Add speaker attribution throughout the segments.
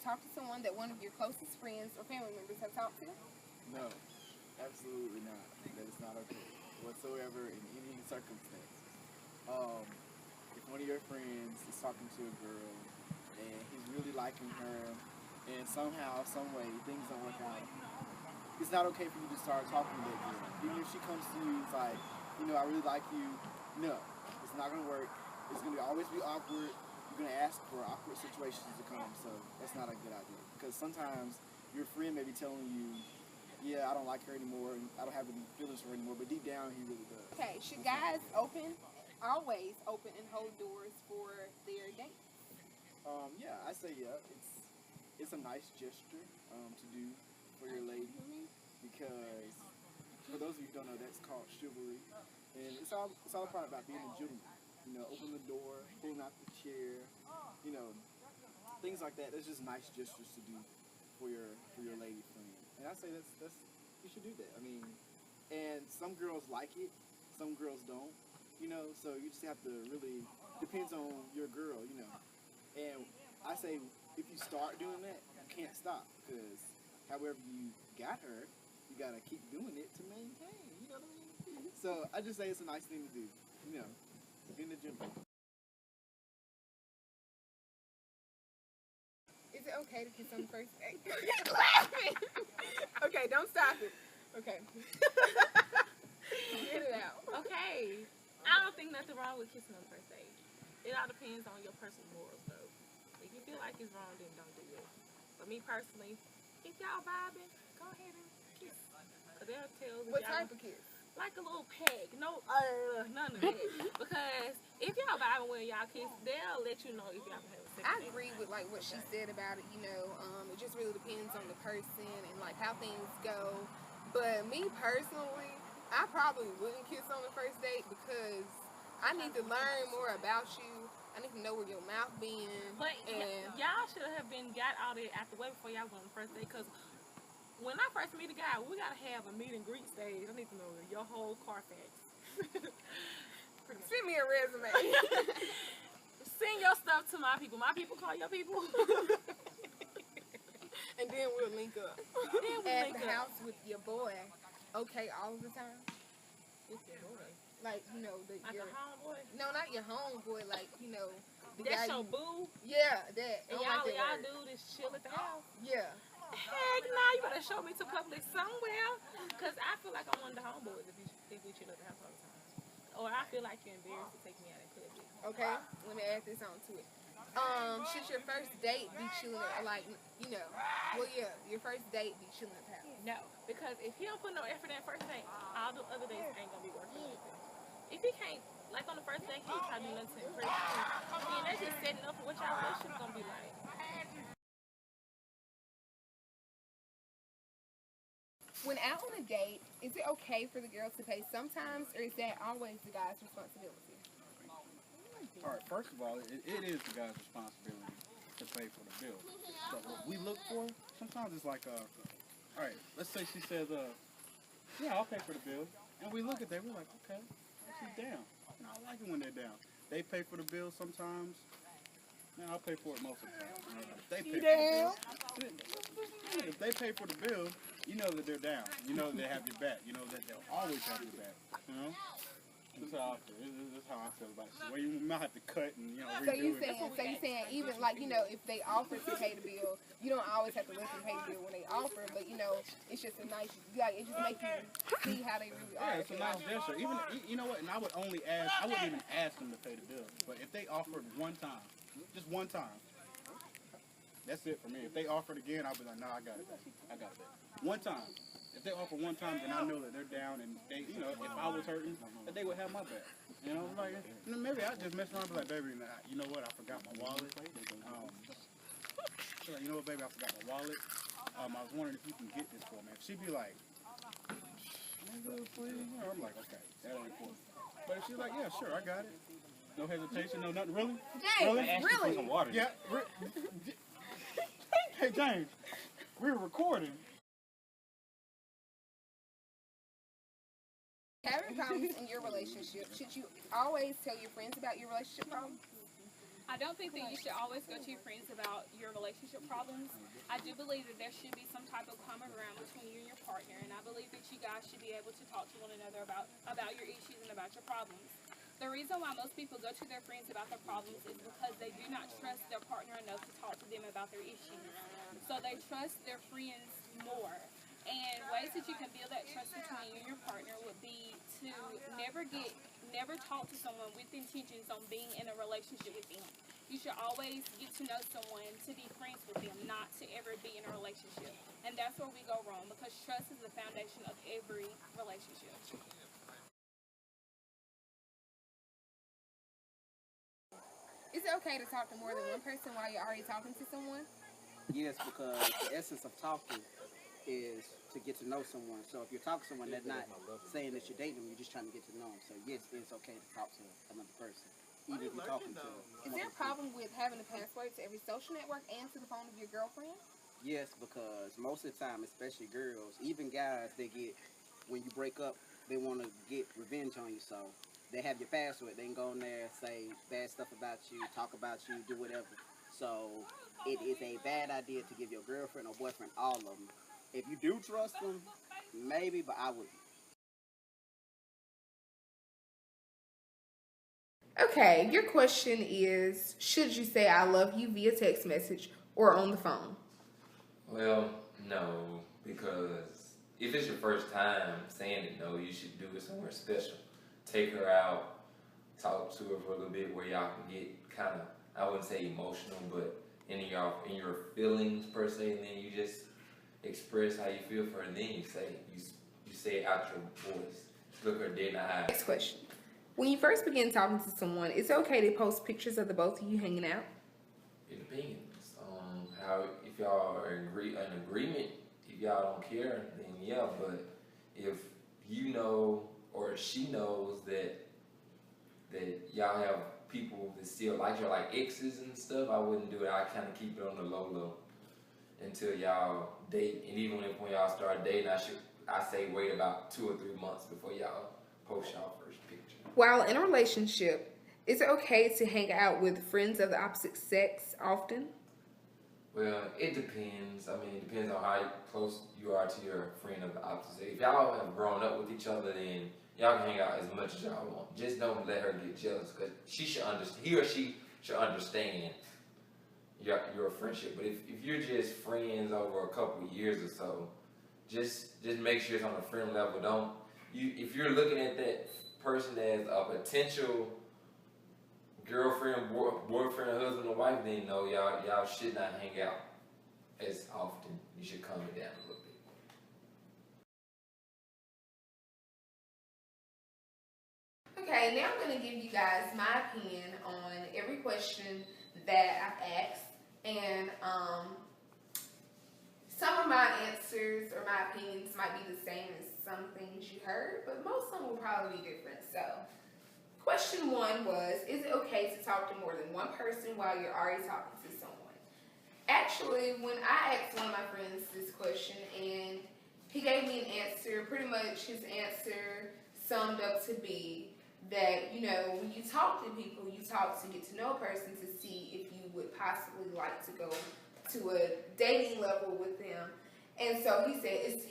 Speaker 1: talk to someone that one of your closest friends or family members have talked to?
Speaker 2: No, absolutely not. That is not okay whatsoever in any circumstance. If one of your friends is talking to a girl and he's really liking her, and somehow, some way, things don't work out, it's not okay for you to start talking to that girl. Even if she comes to you, it's like, I really like you. No, it's not gonna work. It's gonna always be awkward. You're gonna ask for awkward situations to come, so that's not a good idea. Because sometimes your friend may be telling you, yeah, I don't like her anymore, and I don't have any feelings for her anymore, but deep down he really does.
Speaker 1: Okay, should guys always open and hold doors for their dates?
Speaker 2: Yeah, I say yeah. It's a nice gesture to do for your lady, because for those of you who don't know, that's called chivalry, and it's all about being a gentleman. Open the door, pulling out the chair, things like that. That's just nice gestures to do for your lady friend. And I say that's you should do that. I mean, and some girls like it, some girls don't. So you just have to really depends on your girl. And I say if you start doing that, you can't stop, because however you got her, you gotta keep doing it to maintain. You know what I mean? So I just say it's a nice thing to do. In the gym.
Speaker 1: Is it okay to kiss on the first date? He's laughing. Okay, don't stop it. Okay. Get it out.
Speaker 3: Okay. I don't think nothing wrong with kissing on the first date. It all depends on your personal morals, though. If you feel like it's wrong, then don't do it. But me personally, if y'all vibing, go ahead and kiss. Cause they'll tell you.
Speaker 1: What type of kiss?
Speaker 3: Like a little peg. No, none of that. Because if y'all vibing when y'all kiss, they'll let you know if y'all have sex.
Speaker 1: I agree with what she said about it. It just really depends on the person and how things go. But me personally, I probably wouldn't kiss on the first date, because I need to learn more about you. I need to know where your mouth been.
Speaker 3: But y'all should have got all that out the way before y'all go on the first date, because when I first meet a guy, we gotta have a meet and greet stage. I need to know your whole Carfax.
Speaker 1: Send me a resume.
Speaker 3: Send your stuff to my people. My people call your people.
Speaker 1: And then we'll link up. At the house with your boy. Okay, all the time.
Speaker 3: With your boy.
Speaker 1: Like
Speaker 3: your homeboy?
Speaker 1: No, not your homeboy. The
Speaker 3: that's
Speaker 1: guy
Speaker 3: your boo?
Speaker 1: Yeah, that.
Speaker 3: And y'all do this chill at the house?
Speaker 1: Yeah.
Speaker 3: Heck no, you better show me to public somewhere. Because I feel like I'm one of the homeboys if we chill at the house all the time. Or I feel like you're embarrassed to take me out in public.
Speaker 1: Okay, let me add this on to it. Should your first date be chilling at, your first date be chilling at the house?
Speaker 3: No, because if he don't put no effort in first date, all the other days ain't gonna be working like that. If he can't, on the first date, he ain't trying to do nothing to impress you, then that's just setting up for what y'all relationship gonna be like.
Speaker 1: When out on a date, is it okay for the girls to pay sometimes, or is that always the guy's responsibility?
Speaker 4: All right, first of all, it is the guy's responsibility to pay for the bill. But what we look for, sometimes it's like, all right, let's say she says, yeah, I'll pay for the bill. And we look at that, we're like, okay, she's down. I like it when they're down. They pay for the bill sometimes. Man, I'll pay for it most of the time. If they pay for the bill, if they pay for the bill, you know that they're down. You know that they have your back. You know that they'll always have your back. That's how I feel. That's how I feel about it. Well, you might have to cut and redo
Speaker 1: so you saying even if they offer to pay the bill, you don't always have to let them pay the bill when they offer, but it's just a nice, it just makes you see how they really are.
Speaker 4: Yeah, it's a nice gesture. Even you know what? And I wouldn't even ask them to pay the bill. But if they offered one time, just one time, that's it for me. If they offered again, I'll be like, nah, I got it. One time. If they offer one time, then I know that they're down, and they, if I was hurting, that they would have my back. Maybe I'd just mess around and be like, baby, you know what? I forgot my wallet. You know what, baby? I forgot my wallet. I was wondering if you can get this for me. If she'd be like, nigga, please. I'm like, okay, that ain't cool. But if she's like, yeah, sure, I got it. No hesitation, no nothing. Really?
Speaker 1: James, really?
Speaker 4: Some water. Yeah. Hey, James, we're recording.
Speaker 1: Having problems in your relationship, should you always tell your friends about your relationship problems?
Speaker 5: I don't think that you should always go to your friends about your relationship problems. I do believe that there should be some type of common ground between you and your partner, and I believe that you guys should be able to talk to one another about your issues and about your problems. The reason why most people go to their friends about their problems is because they do not trust their partner enough to talk to them about their issues. So they trust their friends more. And ways that you can build that trust between you and your partner would be to never talk to someone with intentions on being in a relationship with them. You should always get to know someone to be friends with them, not to ever be in a relationship. And that's where we go wrong, because trust is the foundation of every relationship.
Speaker 1: Is it okay to talk to more than one person while you're already talking to someone?
Speaker 6: Yes, because the essence of talking is to get to know someone. So if you're talking to someone, that's not saying that you're dating them, you're just trying to get to know them. So yes, it's okay to talk to another person, even if you're talking to
Speaker 1: Is there a problem with having a password to every social network and to the phone of your girlfriend?
Speaker 6: Yes, because most of the time, especially girls, even guys, when you break up, they want to get revenge on you. So they have your password. They can go in there, say bad stuff about you, talk about you, do whatever. So it is a bad idea to give your girlfriend or boyfriend all of them. If you do trust them, maybe, but I wouldn't.
Speaker 1: Okay, your question is, should you say I love you via text message or on the phone?
Speaker 7: Well, no, because if it's your first time saying it, no, you should do it somewhere special. Take her out, talk to her for a little bit where y'all can get kind of, I wouldn't say emotional, but in your feelings per se, and then you just express how you feel for her, and then you say it out your voice. Look her dead in the eye.
Speaker 1: Next question. When you first begin talking to someone, is it okay to post pictures of the both of you hanging out?
Speaker 7: It depends. How if y'all are in agreement, if y'all don't care, then yeah. But if you know or she knows that y'all have people that still like you, like exes and stuff, I wouldn't do it. I kind of keep it on the low until y'all date. And even when y'all start dating, I say wait about 2 or 3 months before y'all post y'all first picture.
Speaker 1: While in a relationship, is it okay to hang out with friends of the opposite sex often?
Speaker 7: Well, it depends. I mean, it depends on how close you are to your friend of the opposite sex. If y'all have grown up with each other, then y'all can hang out as much as y'all want. Just don't let her get jealous, because he or she should understand your friendship. But if you're just friends over a couple of years or so, just make sure it's on a friend level. If you're looking at that person as a potential girlfriend, boyfriend, husband, or wife, then no, y'all should not hang out as often. You should calm it down a little bit.
Speaker 1: Okay, now I'm going to give you guys my opinion on every question that I've asked, and some of my answers or my opinions might be the same as some things you heard, but most of them will probably be different. So, question 1 was, is it okay to talk to more than one person while you're already talking to someone? Actually, when I asked one of my friends this question and he gave me an answer, pretty much his answer summed up to be that, when you talk to people, you talk to get to know a person to see if you would possibly like to go to a dating level with them. And so he said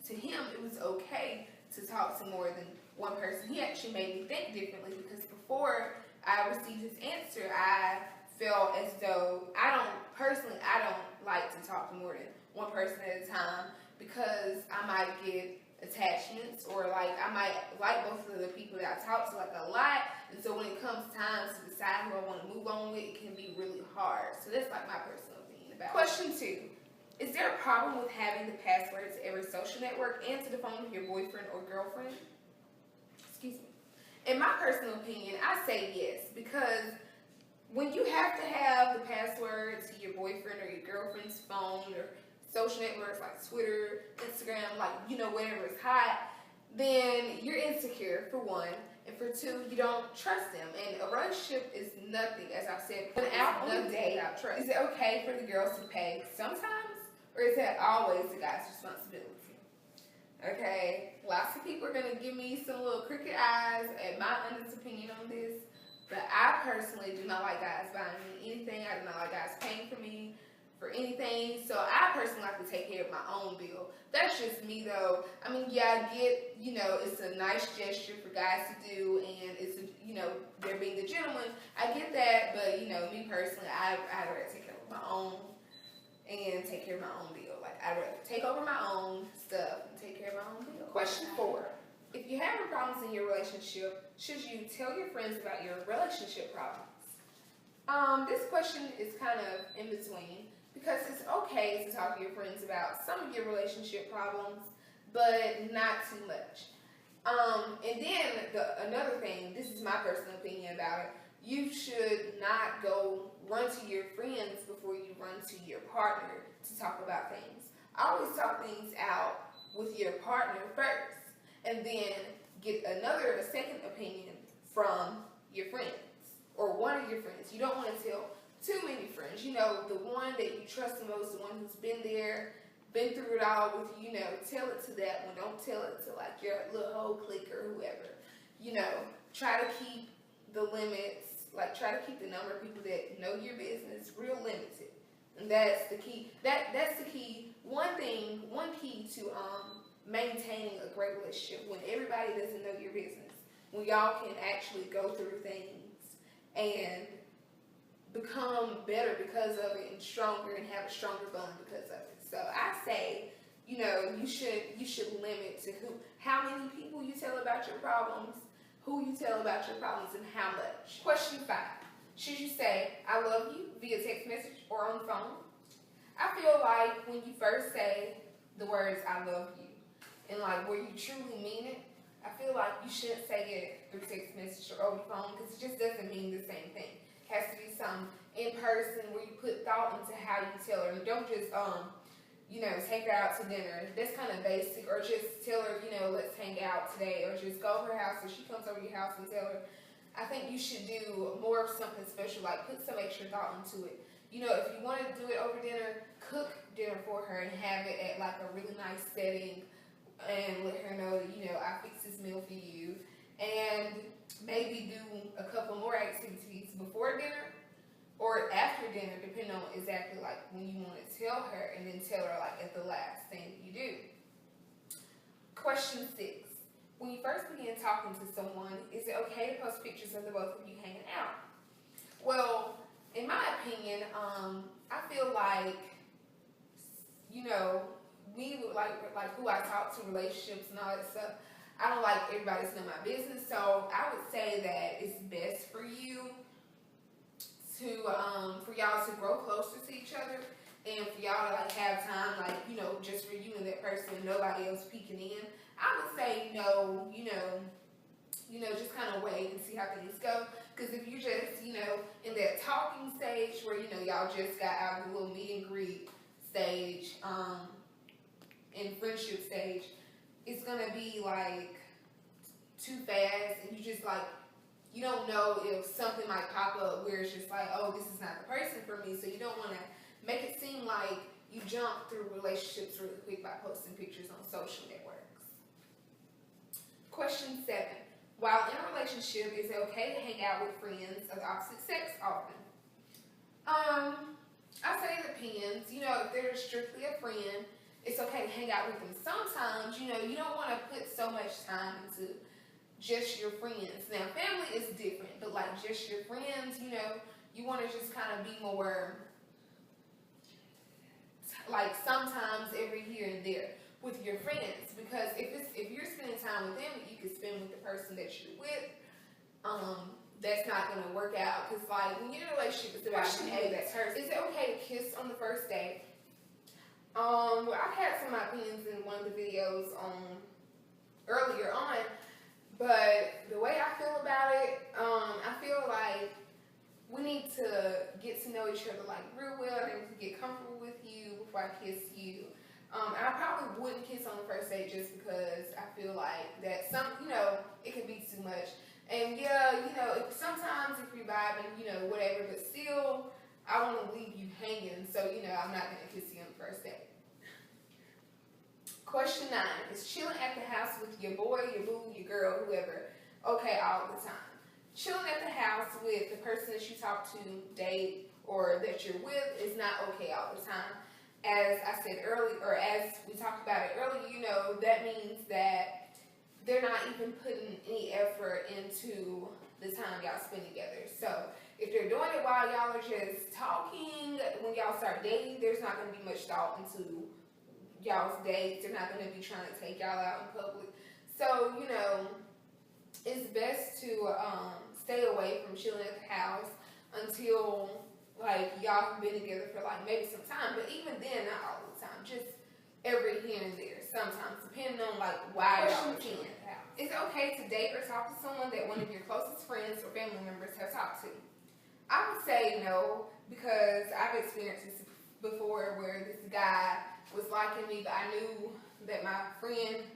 Speaker 1: to him it was okay to talk to more than one person. He actually made me think differently, because before I received his answer, I felt as though I don't like to talk to more than one person at a time, because I might get attachments, or I might like both of the people that I talk to a lot, and so when it comes time to decide who I want to move on with, it can be really hard. So that's my personal opinion about it. Question 2. Is there a problem with having the password to every social network and to the phone of your boyfriend or girlfriend? Excuse me. In my personal opinion, I say yes, because when you have to have the password to your boyfriend or your girlfriend's phone or social networks like Twitter, Instagram, whatever is hot, then you're insecure, for one, and for 2, you don't trust them. And a relationship is nothing, as I said, when out on a date without trust. Is it okay for the girls to pay sometimes, or is that always the guy's responsibility? Okay, lots of people are going to give me some little crooked eyes at my honest opinion on this, But I personally do not like guys buying me anything. I do not like guys paying for me for anything. So I personally like to take care of my own bill. That's just me though. I mean, yeah, I get, it's a nice gesture for guys to do, and it's, they're being a gentleman. I get that, but, me personally, I'd rather take care of my own and take care of my own bill. Like, I'd rather take over my own stuff and take care of my own bill. Question 4. If you're having problems in your relationship, should you tell your friends about your relationship problems? This question is kind of in between, because it's okay to talk to your friends about some of your relationship problems, but not too much. And then another thing, this is my personal opinion about it, you should not go run to your friends before you run to your partner to talk about things. Always talk things out with your partner first, and then get a second opinion from your friends, or one of your friends. You don't want to tell too many friends. The one that you trust the most, the one who's been there, been through it all with you, tell it to that one. Don't tell it to like your little whole clique or whoever. Try to keep the limits, like try to keep the number of people that know your business real limited. And that's the key. That's the key. One key to maintaining a great relationship, when everybody doesn't know your business, when y'all can actually go through things and become better because of it, and stronger, and have a stronger bond because of it. So I say, you should limit to how many people you tell about your problems, who you tell about your problems, and how much. Question 5. Should you say, I love you, via text message or on the phone? I feel like when you first say the words, I love you, and like where you truly mean it, I feel like you shouldn't say it through text message or over the phone, because it just doesn't mean the same thing. It has to be some in person where you put thought into how you tell her. And don't just take her out to dinner. That's kind of basic. Or just tell her, let's hang out today, or just go to her house or she comes over to your house and tell her. I think you should do more of something special, like put some extra thought into it. If you want to do it over dinner, cook dinner for her and have it at like a really nice setting, and let her know that, I fixed this meal for you. And maybe do a couple more activities before dinner or after dinner, depending on exactly like when you want to tell her, and then tell her like at the last thing that you do. Question 6. When you first begin talking to someone, is it okay to post pictures of the both of you hanging out? Well, in my opinion, I feel like, we like who I talk to, relationships and all that stuff, I don't like everybody to know my business. So I would say that it's best for you to for y'all to grow closer to each other, and for y'all to like have time, like just for you and that person, and nobody else peeking in. I would say no, just kind of wait and see how things go. Because if you just in that talking stage where y'all just got out of the little meet and greet stage, in friendship stage, it's gonna be like too fast, and you just like, you don't know if something might pop up where it's just like, oh, this is not the person for me. So you don't want to make it seem like you jump through relationships really quick by posting pictures on social networks. Question 7. While in a relationship, is it okay to hang out with friends of the opposite sex often? I say it depends. If they're strictly a friend, it's okay to hang out with them. Sometimes, you don't want to put so much time into just your friends. Now, family is different, but like just your friends, you want to just kind of be more like sometimes every here and there with your friends, because if you're spending time with them that you can spend with the person that you're with, that's not going to work out. Because like when you're in a relationship, it's about you that person. Is it okay to kiss on the first date? Well, I've had some opinions in one of the videos earlier on, but the way I feel about it, I feel like we need to get to know each other like real well, and to get comfortable with you before I kiss you. I probably wouldn't kiss on the first date just because I feel like that it can be too much. And yeah, sometimes if you're vibing, whatever, but still, I want to leave you hanging, so I'm not going to kiss you on the first date. Question 9. Is chilling at the house with your boy, your boo, your girl, whoever, okay all the time? chilling at the house with the person that you talk to, date, or that you're with is not okay all the time. As I said earlier, or as we talked about it earlier, you know, that means that they're not even putting any effort into the time y'all spend together. So if they're doing it while y'all are just talking, when y'all start dating, there's not going to be much thought into y'all's dates. They're not going to be trying to take y'all out in public. So, you know, it's best to stay away from chilling at the house until, like, y'all have been together for, like, maybe some time. But even then, not all the time. Just every here and there. Sometimes, depending on, like, why y'all are chilling at the house. It's okay to date or talk to someone that one of your closest friends or family members have talked to. I would say no, because I've experienced this before where this guy was liking me, but I knew that my friend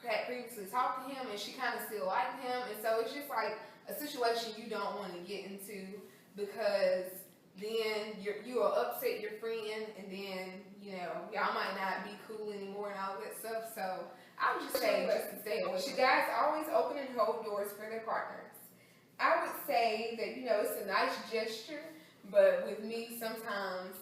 Speaker 1: had previously talked to him and she kind of still liked him, and so it's just like a situation you don't want to get into, because then you will upset your friend, and then, you know, y'all might not be cool anymore and all that stuff. So I would just say just to stay away. You guys always open and hold doors for their partners. I would say that, you know, it's a nice gesture, but with me sometimes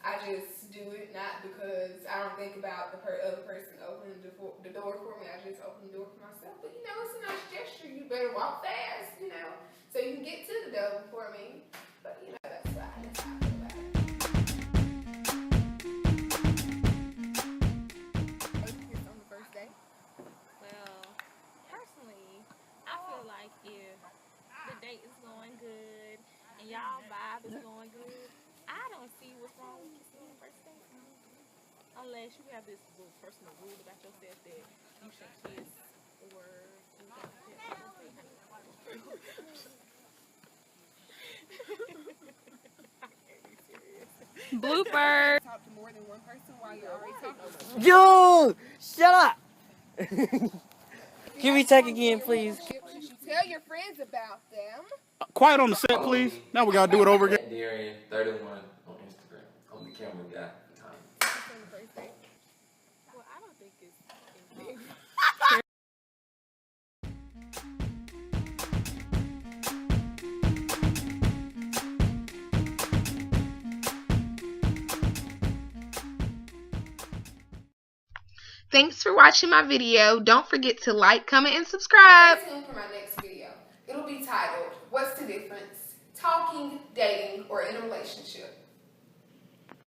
Speaker 1: I just do it not because I don't think about the other person opening the door for me. I just open the door for myself. But, you know, it's a nice gesture. You better walk fast, you know, so you can get to the door before me. But, you know, that's fine. That's how I feel about it. Kiss on the first day?
Speaker 3: Well, personally, I feel like if the date is going good and y'all vibe is going good, I don't see what's wrong with kissing on the first date. Unless you have this little personal rule about yourself that you should kiss or anything like that. Blooper.
Speaker 1: Talk to more than one person while you're already talking.
Speaker 8: Yo, shut up. Give me tech again, please.
Speaker 1: You should tell your friends about them.
Speaker 4: Quiet on the set, please. Now we gotta do it over again.
Speaker 7: Darian 31 on Instagram. I'm the camera guy.
Speaker 3: Well, I don't think it's anything.
Speaker 1: Thanks for watching my video. Don't forget to like, comment, and subscribe. Stay tuned for my next video. It'll be titled, What's the Difference? Talking, Dating, or in a Relationship?